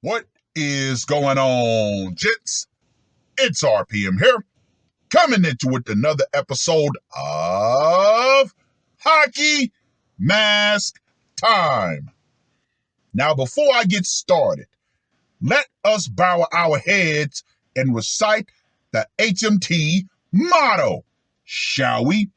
What is going on, gents? It's R.P.M. here, coming into with another episode of Hockey Mask Time. Now, before I get started, let us bow our heads and recite the HMT motto, shall we?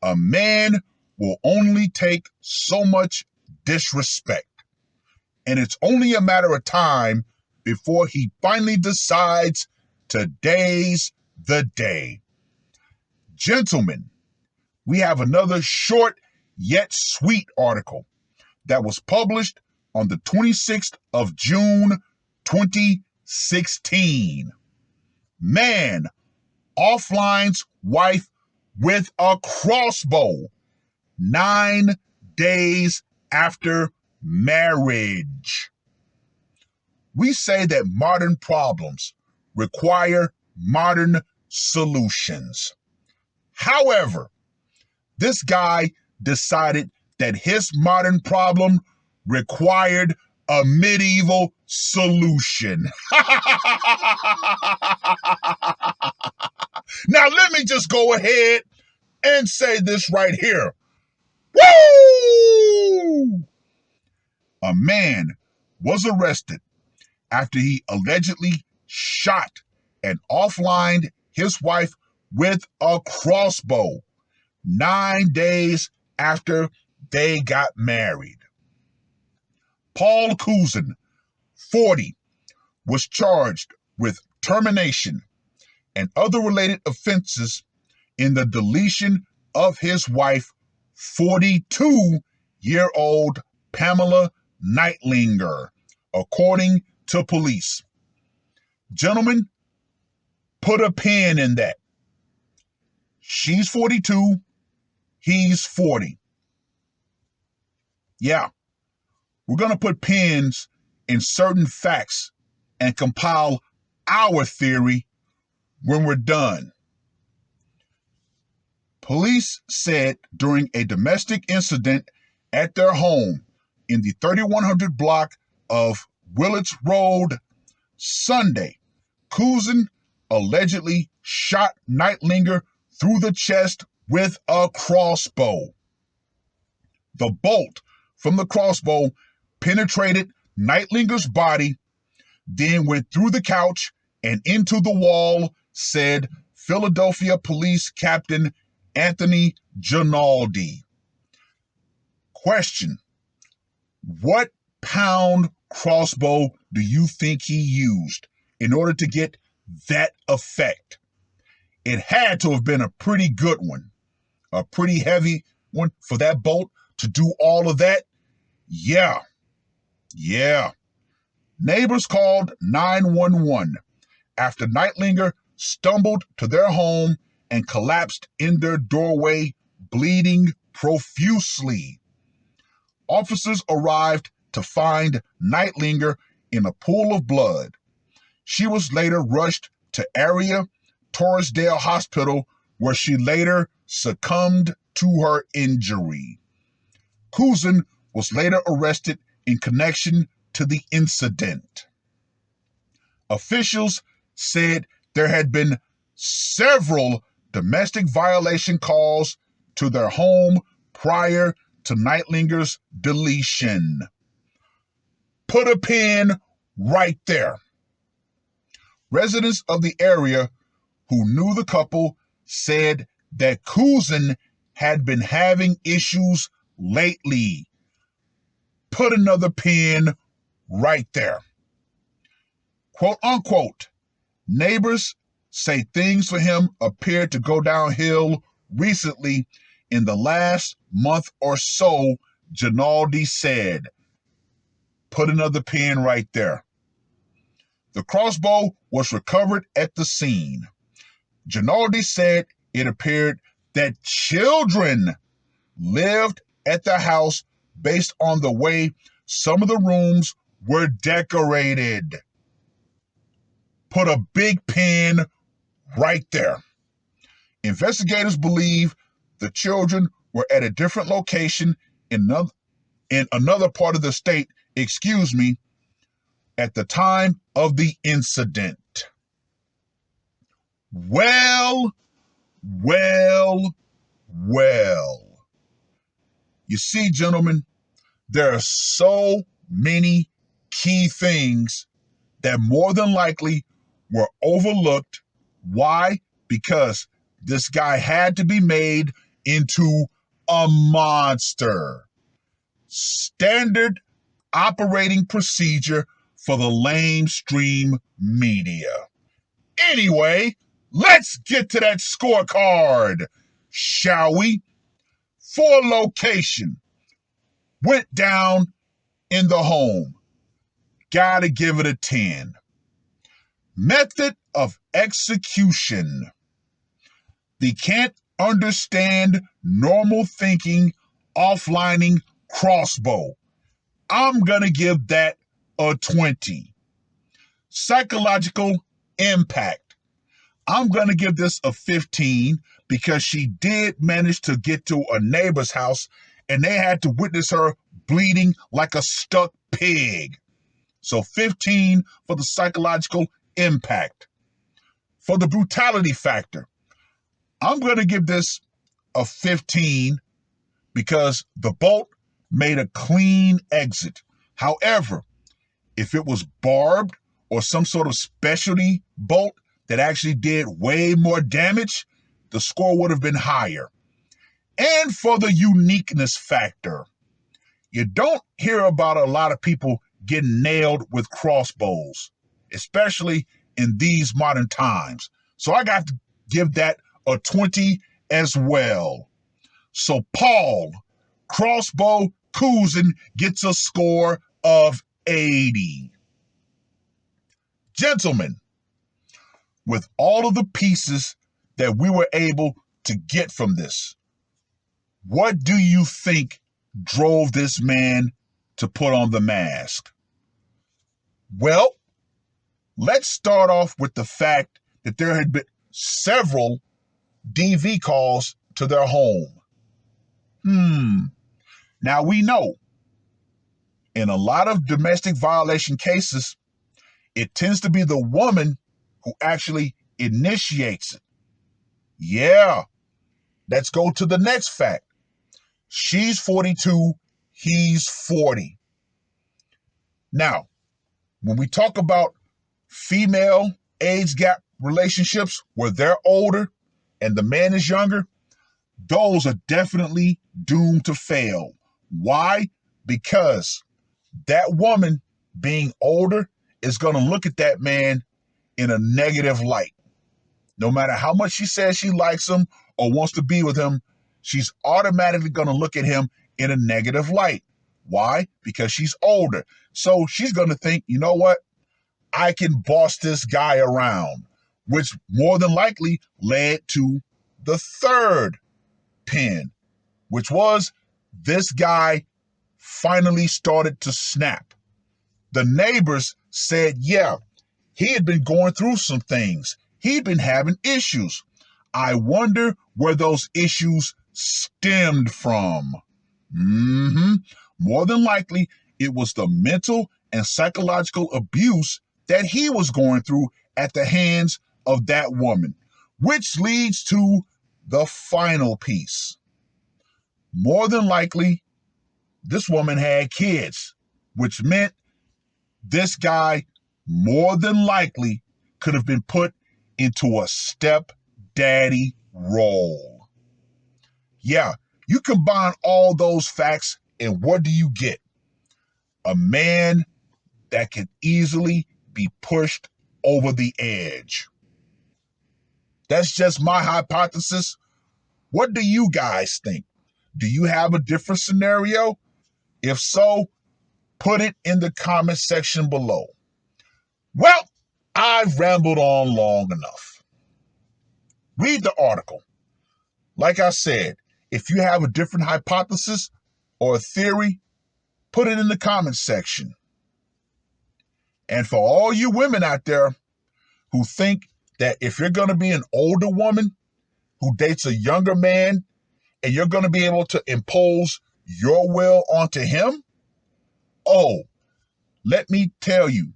A man will only take so much disrespect, and it's only a matter of time before he finally decides today's the day. Gentlemen, we have another short yet sweet article that was published on the 26th of June, 2016. Man offlines wife with a crossbow 9 days after marriage. We say that modern problems require modern solutions. However, this guy decided that his modern problem required a medieval solution. Now, let me just go ahead and say this right here. Woo! A man was arrested after he allegedly shot and offlined his wife with a crossbow 9 days after they got married. Paul Cousin, 40, was charged with termination and other related offenses in the deletion of his wife, 42-year-old Pamela Neitlinger, according to police. Gentlemen, put a pin in that. She's 42, he's 40. Yeah, we're going to put pins in certain facts and compile our theory when we're done. Police said during a domestic incident at their home in the 3100 block of Willits Road, Sunday, Cousin allegedly shot Neitlinger through the chest with a crossbow. The bolt from the crossbow penetrated Neitlinger's body, then went through the couch and into the wall, said Philadelphia Police Captain Anthony Ginaldi. Question: what pound crossbow do you think he used in order to get that effect? It had to have been a pretty good one, a pretty heavy one for that bolt to do all of that. Yeah. Neighbors called 911 after Neitlinger stumbled to their home and collapsed in their doorway, bleeding profusely. Officers arrived to find Neitlinger in a pool of blood. She was later rushed to area Torresdale Hospital, where she later succumbed to her injury. Cousin was later arrested in connection to the incident. Officials said there had been several domestic violation calls to their home prior to Neitlinger's deletion. Put a pin right there. Residents of the area who knew the couple said that Cousin had been having issues lately. Put another pin right there. Quote unquote, neighbors say things for him appeared to go downhill recently in the last month or so, Ginaldi said. Put another pin right there. The crossbow was recovered at the scene. Ginaldi said it appeared that children lived at the house based on the way some of the rooms were decorated. Put a big pin right there. Investigators believe the children were at a different location in another part of the state, at the time of the incident. Well, well, well. You see, gentlemen, there are so many key things that more than likely were overlooked. Why? Because this guy had to be made into a monster. Standard operating procedure for the lamestream media. Anyway, let's get to that scorecard, shall we? For location, went down in the home. Gotta give it a 10. Method of execution. They can't understand normal thinking, offlining Crossbow. I'm gonna give that a 20. Psychological impact. I'm gonna give this a 15 because she did manage to get to a neighbor's house and they had to witness her bleeding like a stuck pig. So 15 for the psychological impact. For the brutality factor, I'm going to give this a 15 because the bolt made a clean exit. However, if it was barbed or some sort of specialty bolt that actually did way more damage, the score would have been higher. And for the uniqueness factor, you don't hear about a lot of people getting nailed with crossbows, especially in these modern times. So I got to give that a 20 as well. So Paul Crossbow Cousin gets a score of 80. Gentlemen, with all of the pieces that we were able to get from this, what do you think drove this man to put on the mask? Well, let's start off with the fact that there had been several DV calls to their home. Now we know in a lot of domestic violation cases, it tends to be the woman who actually initiates it. Yeah, let's go to the next fact. She's 42, he's 40. Now, when we talk about female age gap relationships where they're older and the man is younger, those are definitely doomed to fail. Why? Because that woman being older is going to look at that man in a negative light. No matter how much she says she likes him or wants to be with him, she's automatically going to look at him in a negative light. Why? Because she's older. So she's going to think, you know what? I can boss this guy around, which more than likely led to the third pin, which was this guy finally started to snap. The neighbors said, yeah, he had been going through some things. He'd been having issues. I wonder where those issues stemmed from. More than likely, it was the mental and psychological abuse that he was going through at the hands of that woman, which leads to the final piece. More than likely, this woman had kids, which meant this guy more than likely could have been put into a stepdaddy role. Yeah, you combine all those facts and what do you get? A man that could easily be pushed over the edge. That's just my hypothesis. What do you guys think? Do you have a different scenario? If so, put it in the comment section below. Well, I've rambled on long enough. Read the article. Like I said, if you have a different hypothesis or a theory, put it in the comment section. And for all you women out there who think that if you're going to be an older woman who dates a younger man and you're going to be able to impose your will onto him, oh, let me tell you,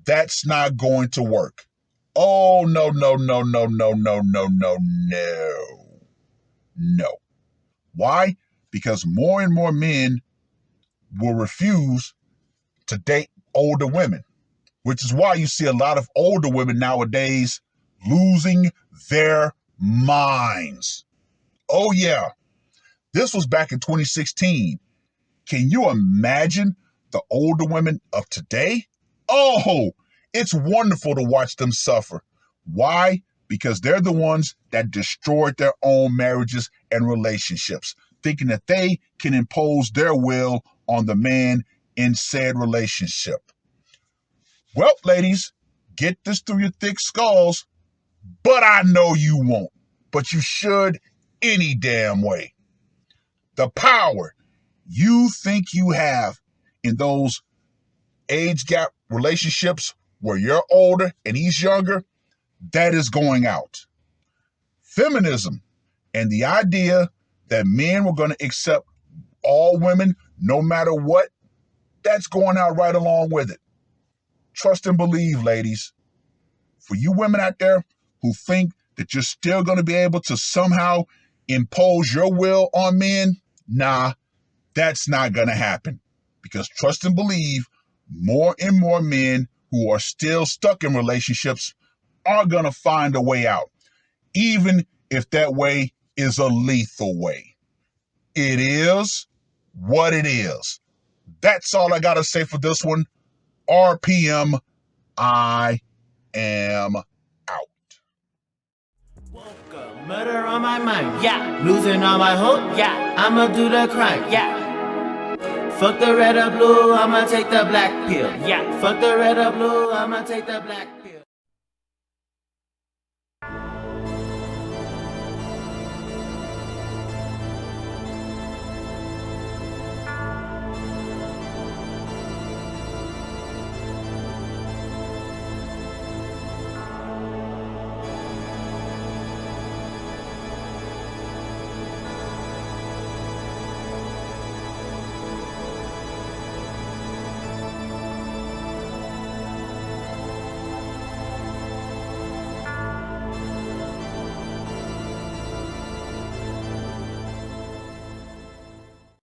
That's not going to work. Oh, no, no, no, no, no, no, no, no, no. No. Why? Because more and more men will refuse to date older women, which is why you see a lot of older women nowadays losing their minds. Oh, yeah. This was back in 2016. Can you imagine the older women of today? Oh, it's wonderful to watch them suffer. Why? Because they're the ones that destroyed their own marriages and relationships, thinking that they can impose their will on the man in said relationship. Well, ladies, get this through your thick skulls, but I know you won't. But you should any damn way. The power you think you have in those age gap relationships where you're older and he's younger, that is going out. Feminism and the idea that men were going to accept all women no matter what, that's going out right along with it. Trust and believe, ladies. For you women out there who think that you're still going to be able to somehow impose your will on men, nah, that's not going to happen. Because trust and believe, more and more men who are still stuck in relationships are going to find a way out, even if that way is a lethal way. It is what it is. That's all I got to say for this one. R.P.M. I am out. Woke up, murder on my mind, yeah. Losing all my hope, yeah. I'ma do the crime, yeah. Fuck the red or blue, I'ma take the black pill, yeah. Fuck the red or blue, I'ma take the black pill.